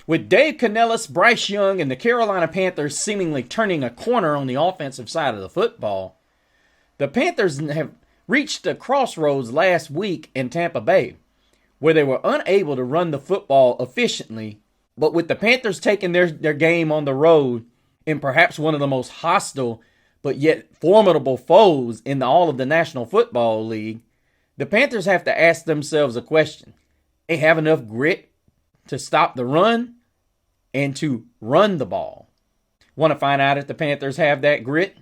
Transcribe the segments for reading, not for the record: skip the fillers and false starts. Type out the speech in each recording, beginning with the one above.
With Dave Canellis, Bryce Young, and the Carolina Panthers seemingly turning a corner on the offensive side of the football, the Panthers have reached a crossroads last week in Tampa Bay, where they were unable to run the football efficiently. But with the Panthers taking their game on the road in perhaps one of the most hostile but yet formidable foes in all of the National Football League, the Panthers have to ask themselves a question. They have enough grit to stop the run and to run the ball. Want to find out if the Panthers have that grit?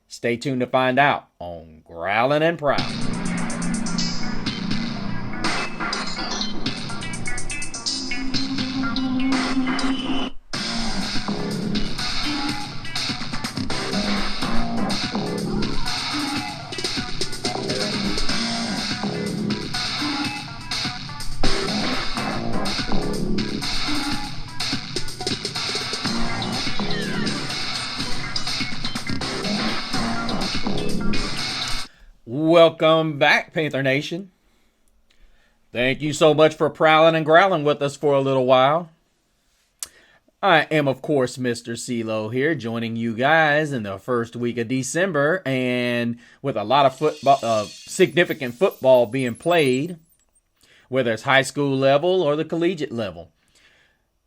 Stay tuned to find out on Growlin' and Prowlin'. Welcome back, Panther Nation. Thank you so much for prowling and growling with us for a little while. I am, of course, Mr. CeeLo here, joining you guys in the first week of December, and with a lot of football, significant football being played, whether it's high school level or the collegiate level.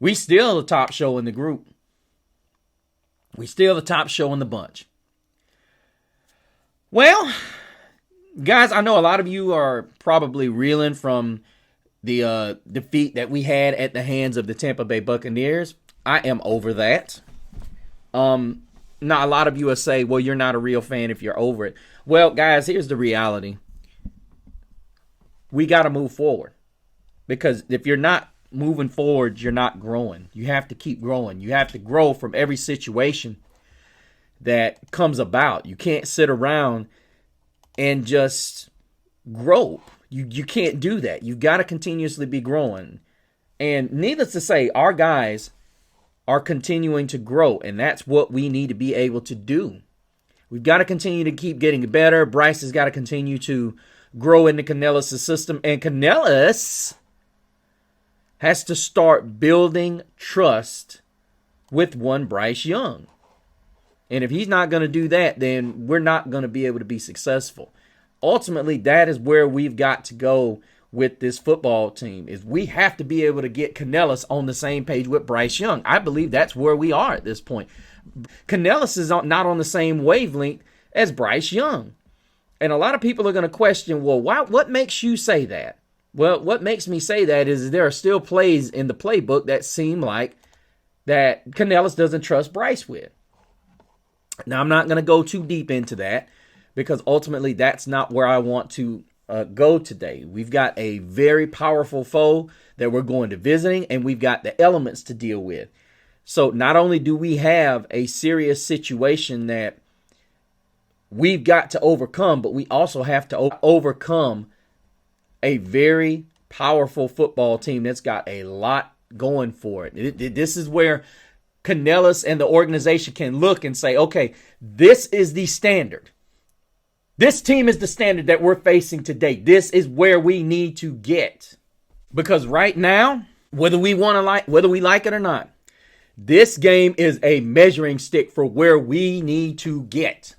We still the top show in the group. We still the top show in the bunch. Well, guys, I know a lot of you are probably reeling from the defeat that we had at the hands of the Tampa Bay Buccaneers. I am over that. Now, a lot of you will say, well, you're not a real fan if you're over it. Well, guys, here's the reality. We got to move forward. Because if you're not moving forward, you're not growing. You have to keep growing. You have to grow from every situation that comes about. You can't sit around and just grow. You can't do that. You've got to continuously be growing. And needless to say, our guys are continuing to grow, and that's what we need to be able to do. We've got to continue to keep getting better. Bryce has got to continue to grow into Canellis' system, and Canellis has to start building trust with one Bryce Young. And if he's not going to do that, then we're not going to be able to be successful. Ultimately, that is where we've got to go with this football team, is we have to be able to get Canellis on the same page with Bryce Young. I believe that's where we are at this point. Canellis is not on the same wavelength as Bryce Young. And a lot of people are going to question, well, what makes you say that? Well, what makes me say that is there are still plays in the playbook that seem like that Canellis doesn't trust Bryce with. Now, I'm not going to go too deep into that because ultimately that's not where I want to go today. We've got a very powerful foe that we're going to visiting, and we've got the elements to deal with. So not only do we have a serious situation that we've got to overcome, but we also have to overcome a very powerful football team that's got a lot going for it. This is where Canellis and the organization can look and say, okay, this is the standard. This team is the standard that we're facing today. This is where we need to get. Because right now, whether we like it or not, this game is a measuring stick for where we need to get.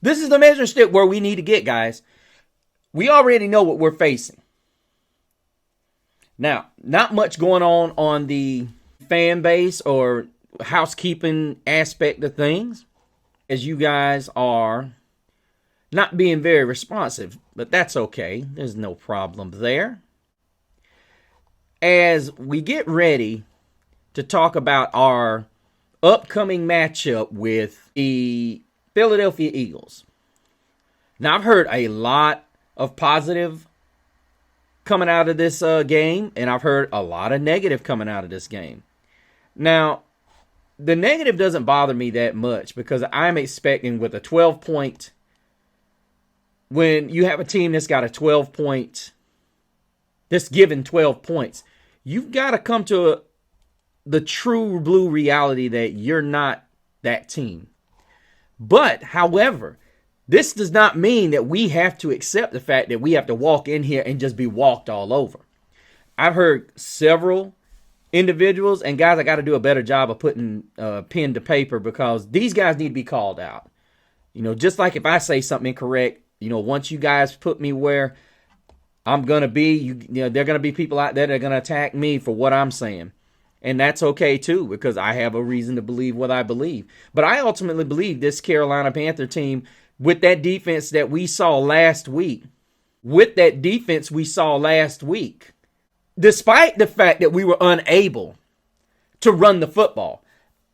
This is the measuring stick where we need to get, guys. We already know what we're facing. Now, not much going on the fan base or housekeeping aspect of things, as you guys are not being very responsive, but that's okay. There's no problem there. As we get ready to talk about our upcoming matchup with the Philadelphia Eagles. Now, I've heard a lot of positive coming out of this game, and I've heard a lot of negative coming out of this game. Now, the negative doesn't bother me that much because I'm expecting with a 12-point, when you have a team that's got a 12-point, that's given 12 points, you've got to come to the true blue reality that you're not that team. But, however, this does not mean that we have to accept the fact that we have to walk in here and just be walked all over. I've heard several individuals. And guys, I got to do a better job of putting pen to paper, because these guys need to be called out. Just like if I say something incorrect, once you guys put me where I'm going to be, there are going to be people out there that are going to attack me for what I'm saying. And that's okay too, because I have a reason to believe what I believe. But I ultimately believe this Carolina Panther team, with that defense that we saw last week, despite the fact that we were unable to run the football,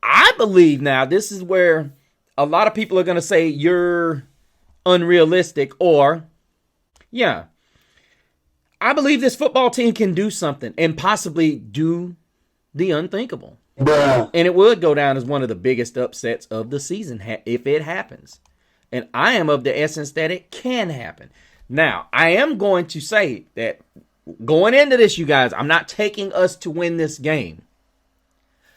I believe now this is where a lot of people are going to say you're unrealistic, or, yeah, I believe this football team can do something and possibly do the unthinkable. Bruh. And it would go down as one of the biggest upsets of the season if it happens. And I am of the essence that it can happen. Now, I am going to say that going into this, you guys, I'm not taking us to win this game.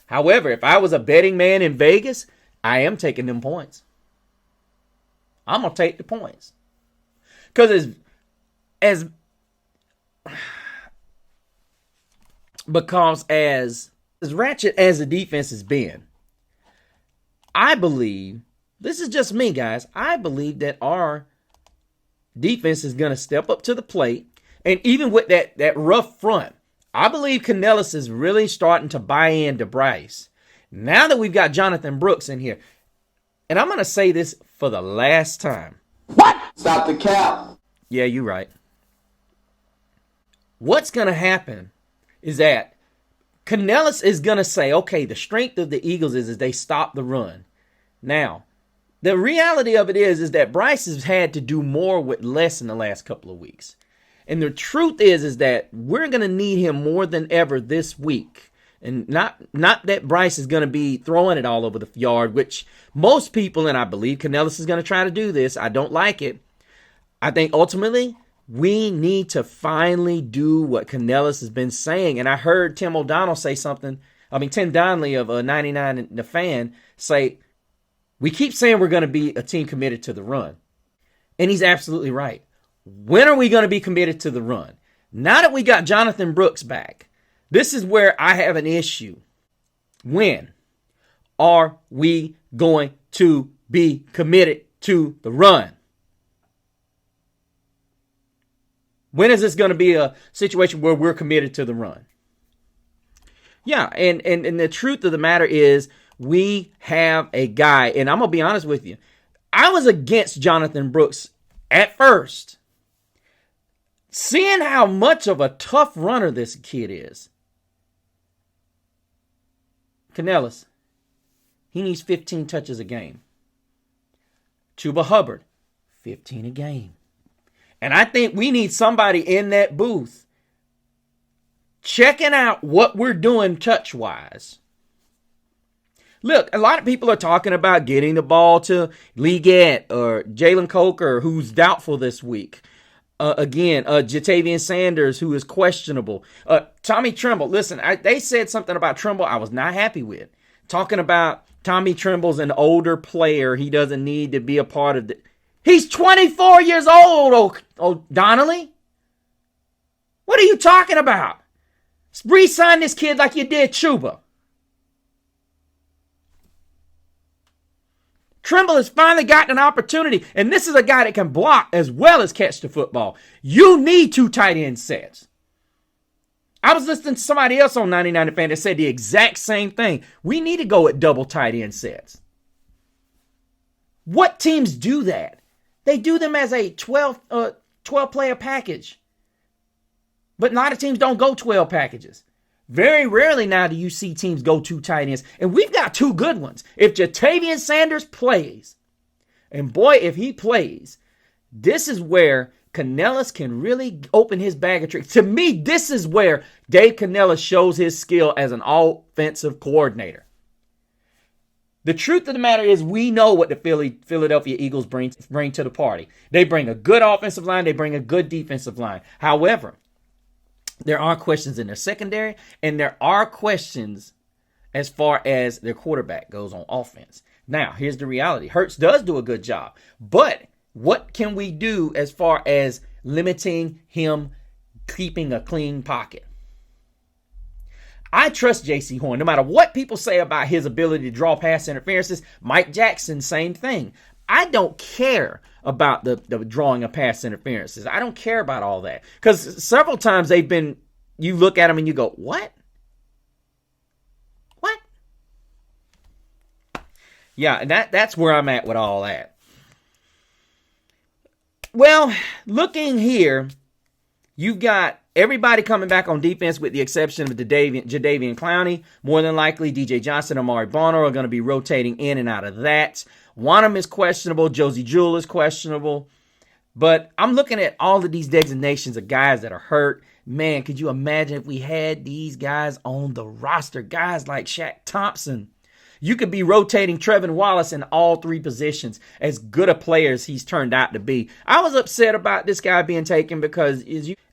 However, if I was a betting man in Vegas, I am taking them points. I'm going to take the points. Because as ratchet as the defense has been, I believe, this is just me, guys, I believe that our defense is going to step up to the plate. And even with that rough front, I believe Canellis is really starting to buy into Bryce. Now that we've got Jonathan Brooks in here, and I'm going to say this for the last time. What? Stop the cap. Yeah, you're right. What's going to happen is that Canellis is going to say, okay, the strength of the Eagles is they stop the run. Now, the reality of it is that Bryce has had to do more with less in the last couple of weeks. And the truth is that we're going to need him more than ever this week. And not that Bryce is going to be throwing it all over the yard, which most people, and I believe Canellis is going to try to do this. I don't like it. I think ultimately we need to finally do what Canellis has been saying. And I heard Tim O'Donnell say something. Tim Donnelly of 99 The Fan say, we keep saying we're going to be a team committed to the run. And he's absolutely right. When are we going to be committed to the run? Now that we got Jonathan Brooks back, this is where I have an issue. When are we going to be committed to the run? When is this going to be a situation where we're committed to the run? Yeah, and the truth of the matter is we have a guy, and I'm going to be honest with you. I was against Jonathan Brooks at first. Seeing how much of a tough runner this kid is. Canellis, he needs 15 touches a game. Chuba Hubbard, 15 a game. And I think we need somebody in that booth checking out what we're doing touch-wise. Look, a lot of people are talking about getting the ball to Leggett or Jalen Coker, who's doubtful this week. Jatavian Sanders, who is questionable. Tommy Tremble. Listen, they said something about Tremble I was not happy with. Talking about Tommy Tremble's an older player. He doesn't need to be a part of the... He's 24 years old, Donnelly. What are you talking about? Re-sign this kid like you did Chuba. Tremble has finally gotten an opportunity, and this is a guy that can block as well as catch the football. You need 2 tight end sets. I was listening to somebody else on 99 Fan that said the exact same thing. We need to go with double tight end sets. What teams do that? They do them as a 12-player package. But a lot of teams don't go 12 packages. Very rarely now do you see teams go 2 tight ends. And we've got 2 good ones. If Jatavian Sanders plays, and boy, if he plays, this is where Canellis can really open his bag of tricks. To me, this is where Dave Canellis shows his skill as an offensive coordinator. The truth of the matter is we know what the Philadelphia Eagles bring to the party. They bring a good offensive line. They bring a good defensive line. However, there are questions in their secondary, and there are questions as far as their quarterback goes on offense. Now, here's the reality. Hurts does do a good job, but what can we do as far as limiting him keeping a clean pocket? I trust J.C. Horn. No matter what people say about his ability to draw pass interferences, Mike Jackson, same thing. I don't care about the drawing of pass interferences. I don't care about all that. Because several times you look at them and you go, what? What? Yeah, and that's where I'm at with all that. Well, looking here, you've got everybody coming back on defense with the exception of Jadeveon Clowney. More than likely, DJ Johnson and Amari Bonner are going to be rotating in and out of that. Wanham is questionable. Josie Jewell is questionable. But I'm looking at all of these designations of guys that are hurt. Man, could you imagine if we had these guys on the roster? Guys like Shaq Thompson. You could be rotating Trevin Wallace in all three positions, as good a player as he's turned out to be. I was upset about this guy being taken because,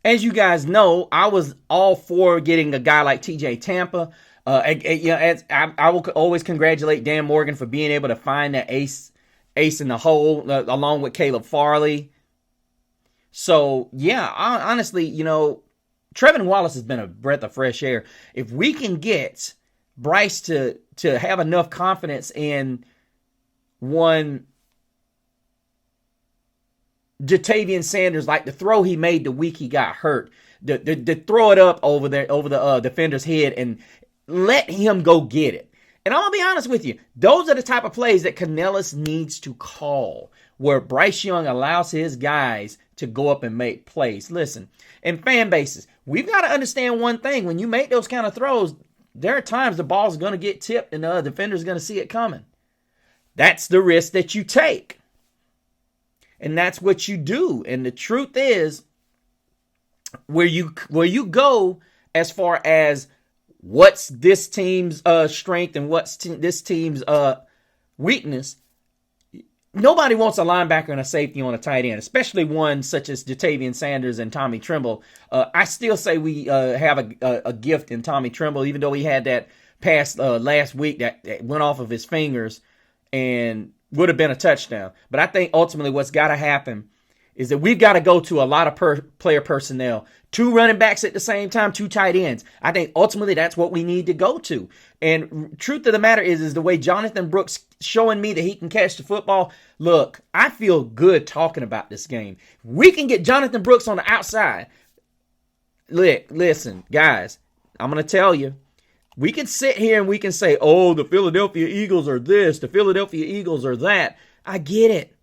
as you guys know, I was all for getting a guy like TJ Tampa. I will always congratulate Dan Morgan for being able to find that ace in the hole along with Caleb Farley. So, yeah, honestly, Trevin Wallace has been a breath of fresh air. If we can get Bryce to have enough confidence in one Jatavian Sanders, like the throw he made the week he got hurt, to throw it up over the defender's head and let him go get it. And I'm going to be honest with you, those are the type of plays that Canellis needs to call, where Bryce Young allows his guys to go up and make plays. Listen, in fan bases, we've got to understand one thing. When you make those kind of throws, there are times the ball's going to get tipped and the defender's going to see it coming. That's the risk that you take. And that's what you do. And the truth is, where you go as far as what's this team's strength and what's this team's weakness, nobody wants a linebacker and a safety on a tight end, especially one such as Jatavian Sanders and Tommy Tremble. I still say we have a gift in Tommy Tremble, even though he had that pass last week that went off of his fingers and would have been a touchdown. But I think ultimately what's got to happen is that we've got to go to a lot of player personnel. 2 running backs at the same time, 2 tight ends. I think ultimately that's what we need to go to. And truth of the matter is the way Jonathan Brooks showing me that he can catch the football. Look, I feel good talking about this game. We can get Jonathan Brooks on the outside. Listen, guys, I'm going to tell you, we can sit here and we can say, oh, the Philadelphia Eagles are this, the Philadelphia Eagles are that. I get it.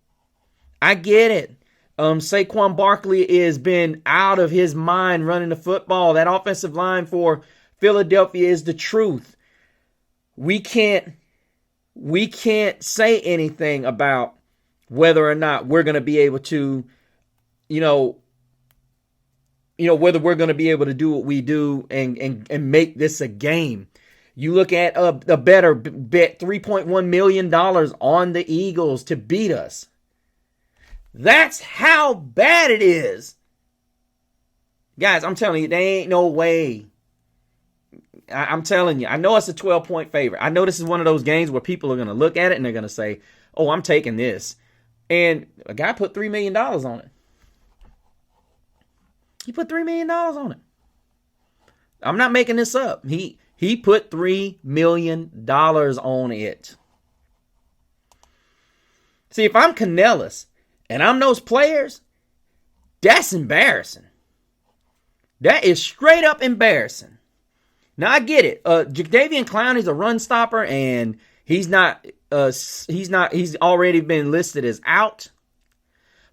Saquon Barkley has been out of his mind running the football. That offensive line for Philadelphia is the truth. We can't say anything about whether or not we're going to be able to, whether we're going to be able to do what we do and make this a game. You look at a better bet, $3.1 million on the Eagles to beat us. That's how bad it is. Guys, I'm telling you, there ain't no way. I'm telling you, I know it's a 12-point favorite. I know this is one of those games where people are going to look at it and they're going to say, oh, I'm taking this. And a guy put $3 million on it. He put $3 million on it. I'm not making this up. He put $3 million on it. See, if I'm Canellis and I'm those players, that's embarrassing. That is straight up embarrassing. Now I get it. Jadeveon Clowney's a run stopper, and he's already been listed as out.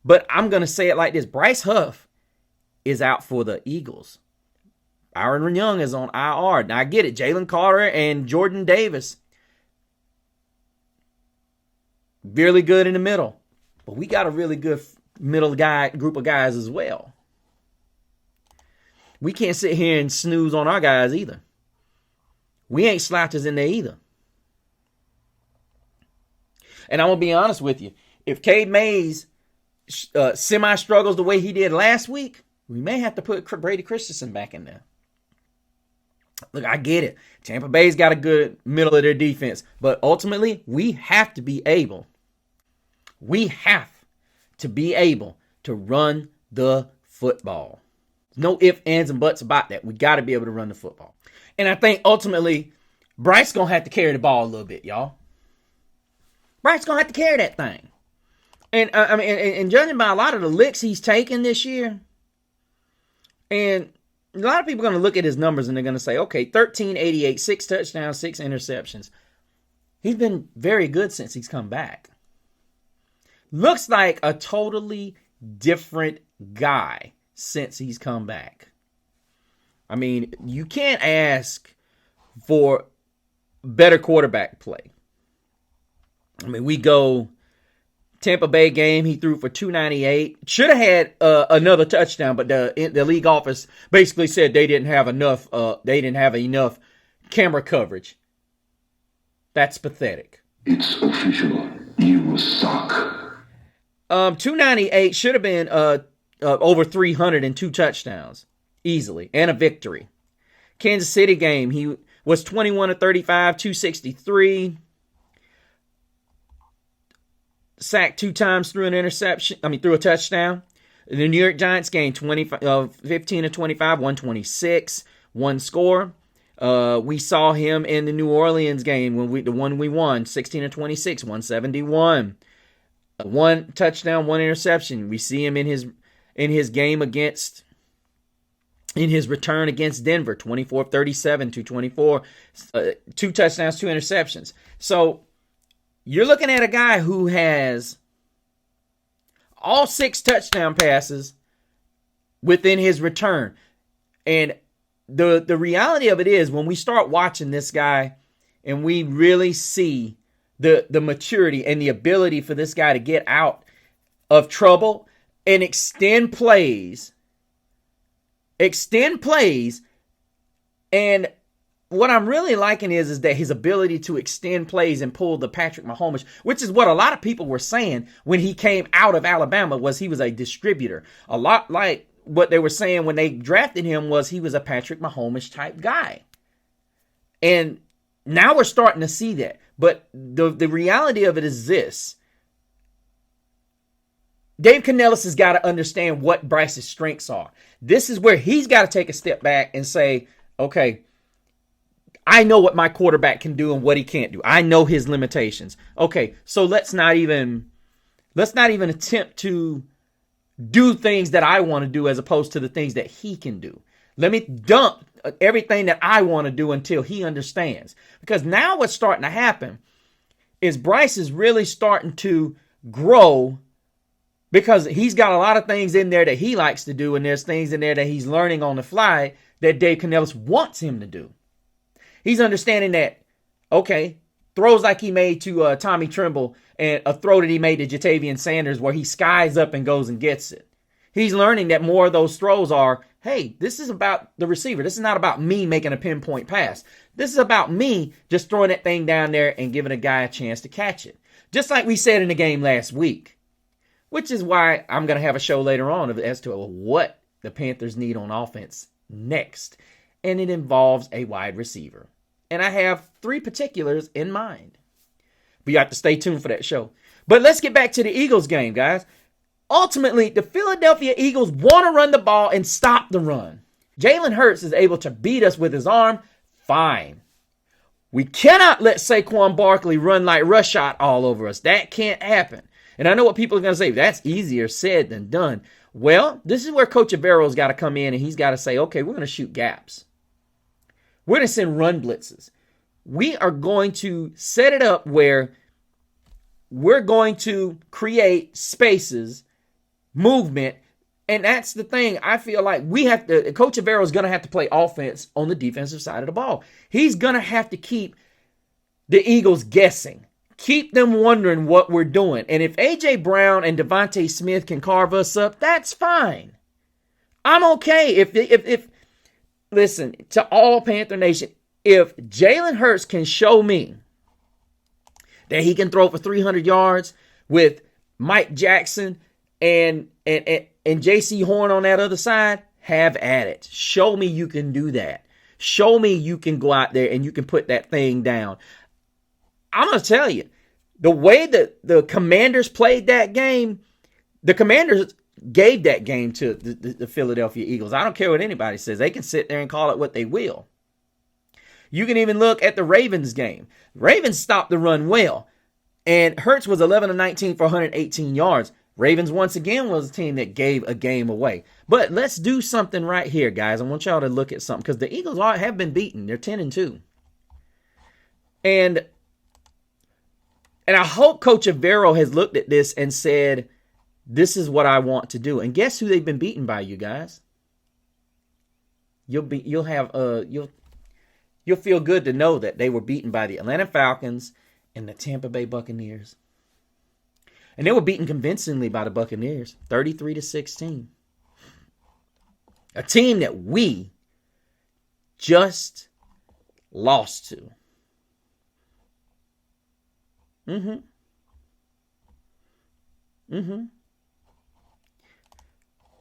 But I'm gonna say it like this: Bryce Huff is out for the Eagles. Byron Young is on IR. Now I get it. Jalen Carter and Jordan Davis, really good in the middle. But we got a really good middle group of guys as well. We can't sit here and snooze on our guys either. We ain't slouches in there either. And I'm going to be honest with you. If Cade Mays semi-struggles the way he did last week, we may have to put Brady Christensen back in there. Look, I get it. Tampa Bay's got a good middle of their defense. But ultimately, we have to be able to run the football. No ifs, ands, and buts about that. We got to be able to run the football. And I think ultimately, Bryce going to have to carry the ball a little bit, y'all. Bryce going to have to carry that thing. And I mean, and judging by a lot of the licks he's taken this year, and a lot of people are going to look at his numbers and they're going to say, okay, 1388, 6 touchdowns, 6 interceptions. He's been very good since he's come back. Looks like a totally different guy since he's come back. I mean, you can't ask for better quarterback play. I mean, we go Tampa Bay game, he threw for 298. Should have had another touchdown, but the league office basically said they didn't have enough camera coverage. That's pathetic. It's official. You suck. 298 should have been over 300 and 2 touchdowns easily and a victory. Kansas City game, he was 21 of 35, 263. Sacked 2 times, threw a touchdown. The New York Giants game, 15 of 25, 126, 1 score. We saw him in the New Orleans game, the one we won, 16 of 26, 171. 1 touchdown, 1 interception. We see him in his game in his return against Denver, 24 of 37, 224, 2 touchdowns, 2 interceptions. So you're looking at a guy who has all 6 touchdown passes within his return. And the reality of it is, when we start watching this guy and we really see the maturity and the ability for this guy to get out of trouble and extend plays. And what I'm really liking is that his ability to extend plays and pull the Patrick Mahomes, which is what a lot of people were saying when he came out of Alabama, was he was a distributor. A lot like what they were saying when they drafted him was he was a Patrick Mahomes type guy. And now we're starting to see that. But the reality of it is this. Dave Canellis has got to understand what Bryce's strengths are. This is where he's got to take a step back and say, okay, I know what my quarterback can do and what he can't do. I know his limitations. Okay, so let's not even attempt to do things that I want to do as opposed to the things that he can do. Let me dump everything that I want to do until he understands. Because now what's starting to happen is Bryce is really starting to grow, because he's got a lot of things in there that he likes to do, and there's things in there that he's learning on the fly that Dave Canellis wants him to do. He's understanding that, okay, throws like he made to Tommy Tremble and a throw that he made to Jatavian Sanders where he skies up and goes and gets it. He's learning that more of those throws are, hey, this is about the receiver. This is not about me making a pinpoint pass. This is about me just throwing that thing down there and giving a guy a chance to catch it. Just like we said in the game last week, which is why I'm going to have a show later on as to what the Panthers need on offense next. And it involves a wide receiver. And I have 3 particulars in mind. But you have to stay tuned for that show. But let's get back to the Eagles game, guys. Ultimately, the Philadelphia Eagles want to run the ball and stop the run. Jalen Hurts is able to beat us with his arm. Fine. We cannot let Saquon Barkley run like Rushot all over us. That can't happen. And I know what people are going to say. That's easier said than done. Well, this is where Coach Avero's got to come in and he's got to say, okay, we're going to shoot gaps. We're going to send run blitzes. We are going to set it up where we're going to create spaces, movement, and that's the thing. I feel like Coach Avero is going to have to play offense on the defensive side of the ball. He's going to have to keep the Eagles guessing. Keep them wondering what we're doing. And if A.J. Brown and Devontae Smith can carve us up, that's fine. I'm okay. If listen, to all Panther Nation, if Jalen Hurts can show me that he can throw for 300 yards with Mike Jackson and J.C. Horn on that other side, have at it. Show me you can do that. Show me you can go out there and you can put that thing down. I'm going to tell you, the way that the Commanders played that game, the Commanders gave that game to the Philadelphia Eagles. I don't care what anybody says. They can sit there and call it what they will. You can even look at the Ravens game. Ravens stopped the run well. And Hurts was 11 of 19 for 118 yards. Ravens, once again, was a team that gave a game away. But let's do something right here, guys. I want y'all to look at something because the Eagles have been beaten. They're 10-2. And I hope Coach Avero has looked at this and said, this is what I want to do. And guess who they've been beaten by, you guys? You'll feel good to know that they were beaten by the Atlanta Falcons and the Tampa Bay Buccaneers. And they were beaten convincingly by the Buccaneers, 33-16. A team that we just lost to.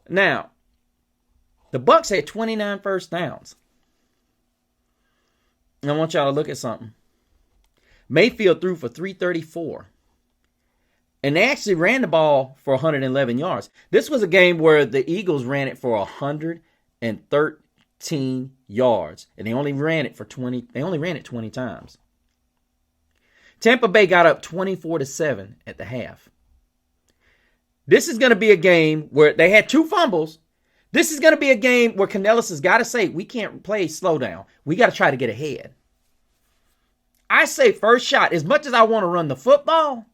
Now, the Bucs had 29 first downs. And I want y'all to look at something. Mayfield threw for 334. And they actually ran the ball for 111 yards. This was a game where the Eagles ran it for 113 yards. And they only ran it 20 times. Tampa Bay got up 24-7 at the half. This is going to be a game where they had 2 fumbles. This is going to be a game where Canellis has got to say, we can't play slow down. We got to try to get ahead. I say first shot, as much as I want to run the football,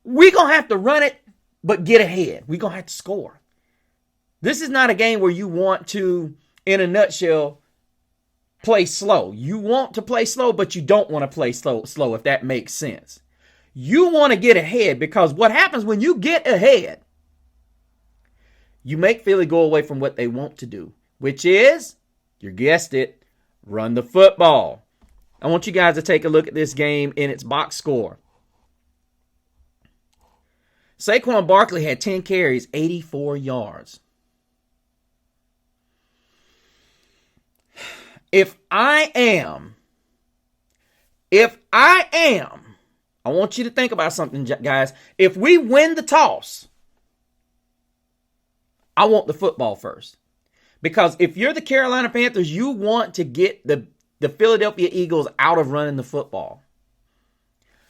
we're going to have to run it, but get ahead. We're going to have to score. This is not a game where you want to, in a nutshell, play slow. You want to play slow, but you don't want to play slow, if that makes sense. You want to get ahead because what happens when you get ahead, you make Philly go away from what they want to do, which is, you guessed it, run the football. I want you guys to take a look at this game in its box score. Saquon Barkley had 10 carries, 84 yards. If I am, I want you to think about something, guys. If we win the toss, I want the football first. Because if you're the Carolina Panthers, you want to get the Philadelphia Eagles out of running the football.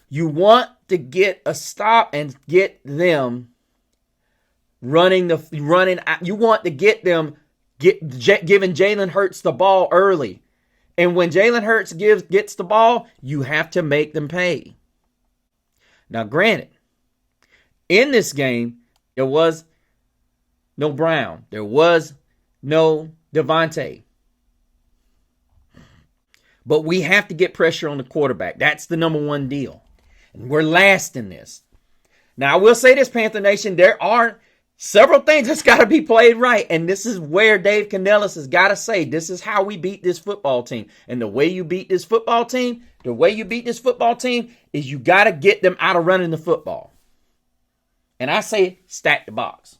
You want to get a stop and get them running. You want to get them giving Jalen Hurts the ball early. And when Jalen Hurts gets the ball, you have to make them pay. Now, granted, in this game, there was no Brown. There was no Devontae. But we have to get pressure on the quarterback. That's the number one deal. And we're last in this. Now, I will say this, Panther Nation, there are several things that's got to be played right. And this is where Dave Canellis has got to say, this is how we beat this football team. And the way you beat this football team is you got to get them out of running the football. And I say stack the box.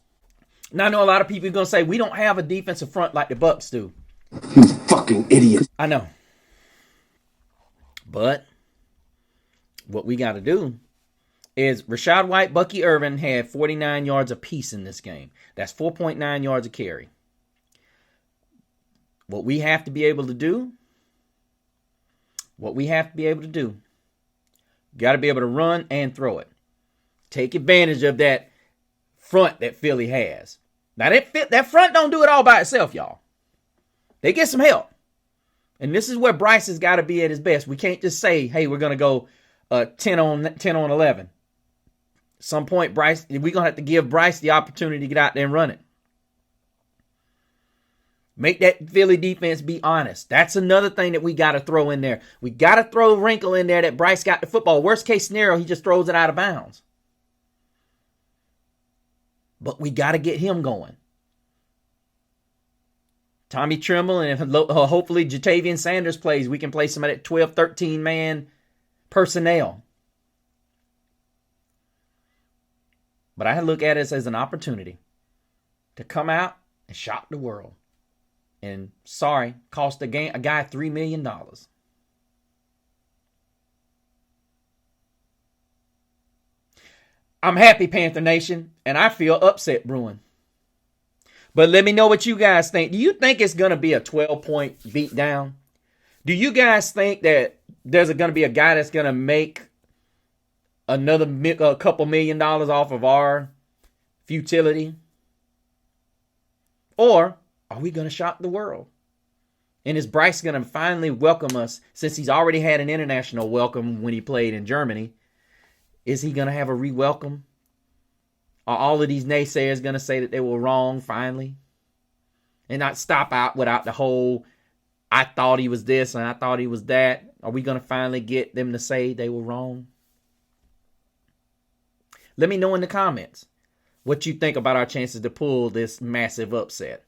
Now, I know a lot of people are going to say, we don't have a defensive front like the Bucs do. You fucking idiot. I know. But what we got to do is Rachaad White, Bucky Irvin had 49 yards apiece in this game. That's 4.9 yards a carry. What we have to be able to do, got to be able to run and throw it. Take advantage of that front that Philly has. Now, that front don't do it all by itself, y'all. They get some help. And this is where Bryce has got to be at his best. We can't just say, hey, we're going to go 10 on 11. At some point, Bryce, we're going to have to give Bryce the opportunity to get out there and run it. Make that Philly defense be honest. That's another thing that we got to throw in there. We got to throw a wrinkle in there that Bryce got the football. Worst case scenario, he just throws it out of bounds. But we got to get him going. Tommy Tremble and hopefully Jatavian Sanders plays. We can play some of that 12, 13-man personnel. But I look at it as an opportunity to come out and shock the world. And cost a guy $3 million. I'm happy, Panther Nation, and I feel upset brewing. But let me know what you guys think. Do you think it's going to be a 12-point beatdown? Do you guys think that there's going to be a guy that's going to make a couple $1,000,000 off of our futility? Or are we going to shock the world? And is Bryce going to finally welcome us, since he's already had an international welcome when he played in Germany? Is he going to have a re-welcome? Are all of these naysayers going to say that they were wrong finally? And not stop out without the whole, I thought he was this and I thought he was that. Are we going to finally get them to say they were wrong? Let me know in the comments what you think about our chances to pull this massive upset.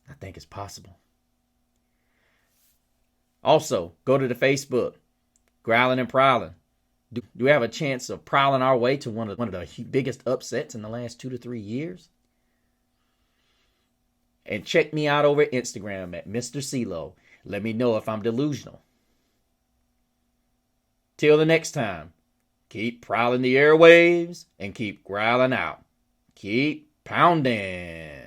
I think it's possible. Also, go to the Facebook, Growling and Prowling. Do we have a chance of prowling our way to one of the biggest upsets in the last 2 to 3 years? And check me out over Instagram at Mr. CeeLo. Let me know if I'm delusional. Till the next time, keep prowling the airwaves and keep growling out. Keep pounding.